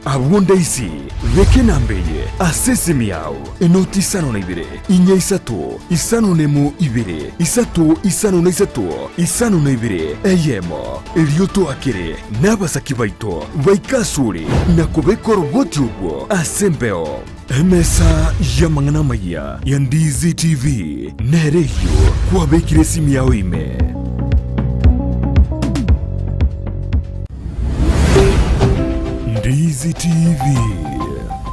abunda isi reke nambeye asese miao enoti isano na ibire inya isato isano nemu ibire isato isano na isato isano na ibire eyemo elioto akire nabasaki baito baikasuri nakubekoro boti ubwo asembeo emesa ya mangana maya ya Ndizi TV nereyo kwa bekire simu yao ime Ndizi TV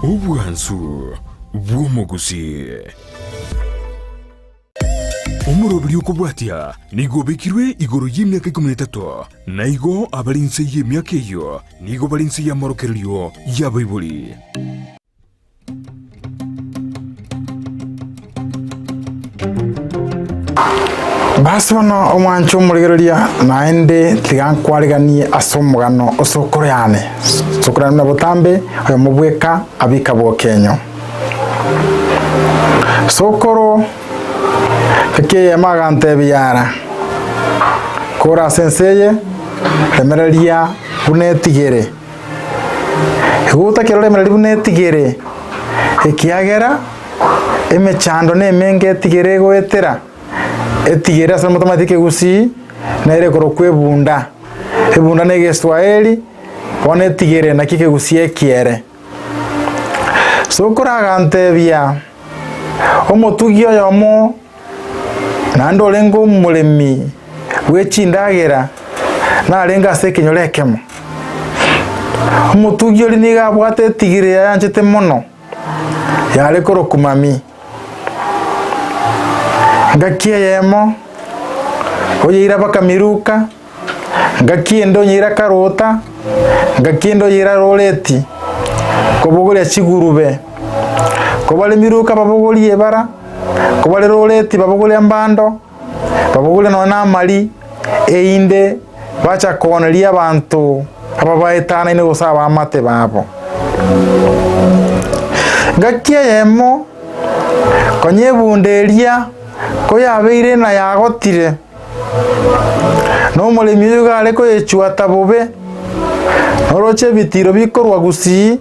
ubwansu bw'omuguzi omurobiri okubwatya nigo bekirwe igoro y'imyaka 13 naigo abalinse y'emyaka eyo nigo balinse y'amorokereryo y'abaibuli basi bono omwancho omurigereria naende tigankwariganie ase omugano osokoro yane sokorana na botambe oyo mubweka abika bwokenyo sokoro keke magante biyara kora senseye temereria bunetigere huta kirore mereri bunetigere ekiagera emechando ne menge tigere goetera etigere asa motomatike gusi na ire koro kwebunda ebunda ne geswaeli one tigere na kike gusi ekiere sokora gante bia omotugio yomo nando lengo mulemi wechindagera na lenga sekinyorekemo omotugio liniga bwate tigire yanchete mono yale koro kumami ngakie yemo oyira bakamiruka ngakie ndo nyira karota ngakie ndo yira roleti kobogole chigurube kobale miruka babogoli ebara kobale roleti babogole mbando babogole nona mali einde bacha konelia abantu ababaetana ine gusaba amate babo ngakie yemo konyebunderia koyabeire na yagotire no mulemi yugale ko yechuata bobe noroche bitiro bikorwa gusi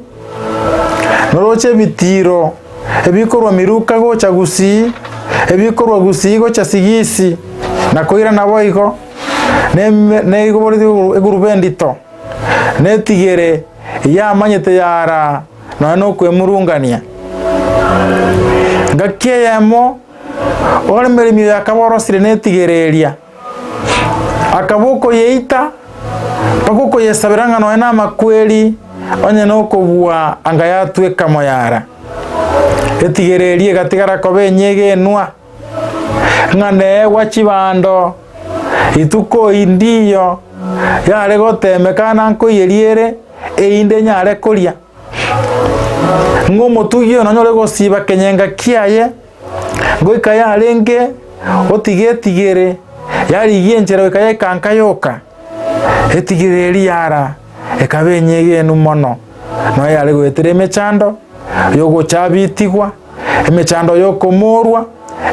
noroche bitiro ebikorwa miruka gocha gusi ebikorwa gusi gocha sigisi na koira nabo iko ne igobori egurubendito netigere ya manyete yara no kwemurungania ngakie yamo ore merimi yakaborosire netigereria akaboko yeita pakuko yesabiranga no ena makweli onye no kobua anga yatwe kamoyara etigererie gatigara kobenyege nwa ngane wachibando ituko indiyo yale gotemekana nko yeriere einde nyare koria ngomotugio no nyore gosiba kenyenga kiaye goika ya lenge otigetigere yari yenjera ikaya kankayoka etigere yara ekabenyege numono no yale gwetere mechando yogo chabitigwa emechando yokomorwa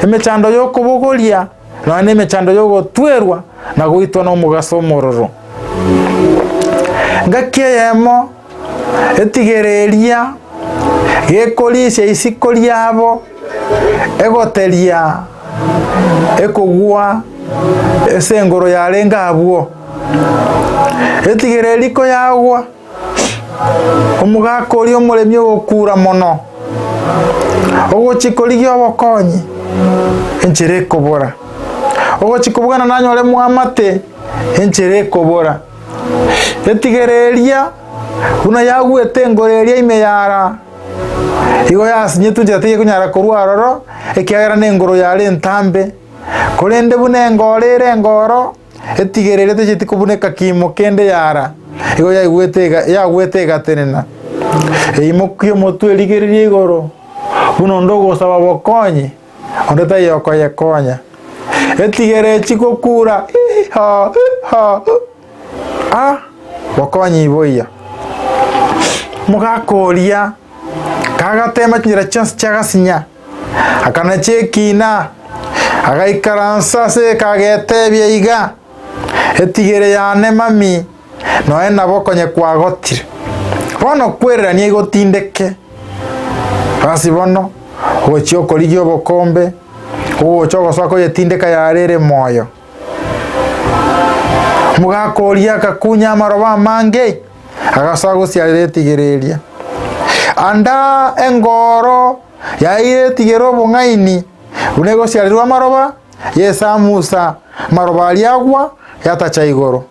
emechando yokobogolia no ne mechando yogo twerwa na goitwa no mugaso mororo ngakie yemo etigereria gekolisha isikoliabo egoteria ekogwa esengoro yalenga abwo etigereliko yagwa omugakori omulemi okura mono ogochikoligio obokonyi enchire kobora ogochikobwana nanyore muamate enchire kobora etigereria una yagwete ngoreria imeyara igo yasinye tujate kunyara korwaroro ekiagera nengoro yale ntambe kolende bune ngorere ngoro etigerere tejiti kubuneka kimo kende yara igo yagwete gatenena eimokyo motu eligererie igoro buno ndogo saba bokonyi ondeta yoko yekonya etigere chikokura bokonyi iboya mugakoria kagatema kinyira chance chagasinya akana chekina agaikaransa se kagetebye iga etigere yane mami no ena bokonye kwagotire bono kwererania igotindeke basi bono ogochia okorigia obokombe ogocha ogosoka oyetindeka yarere moyo mugakoria akakunya amaroba amange agasoka gosiarera etigereria anda engoro yaire etigera obong'aini buna egosiarerwa amaroba yesamusa maroba ariagwa yatacha igoro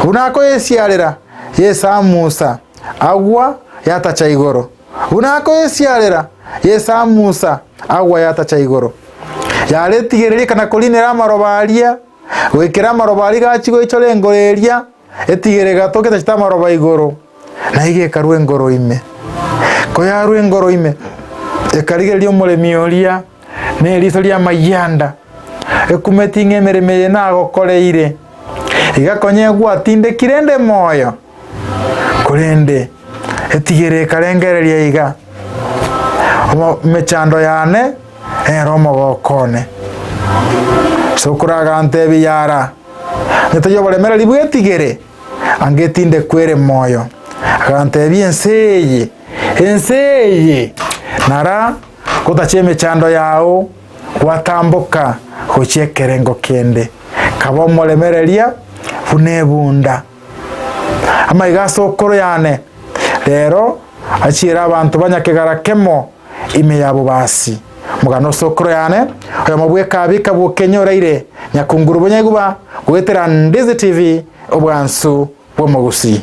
buna akoyesiarera yesamusa agwa yatacha igoro buna akoyesiarera yesamusa agwa yatacha igoro yare etigereria kana korinera amaroba aria gwekera amaroba ari gachigo ichore engoreria etigere gatoke tachita amaroba igoro na igeka engoro ime koyaru engoro ime ekarigeria omoremi oria neriso ria mayanda ekumetinga emereme nagokoreire igakonya gwatindekire nde moyo kurende etigere karengereria iga mechando yane eromo gokone sokuraga ntebi yara netoyo baremera libwetigere angetinde kwere moyo agantebi enseye nara kutacheme chando yao watambuka gochiekerengo kende kabo molemereria funebunda ama igasokoro yane rero achira abantu banyakegara kemo ime yabo basi mugano sokoro yane oyo mabweka abika bukenyoreire nyakunguru bonyeguba gwetera Ndizi TV obwansu bwo mugusi.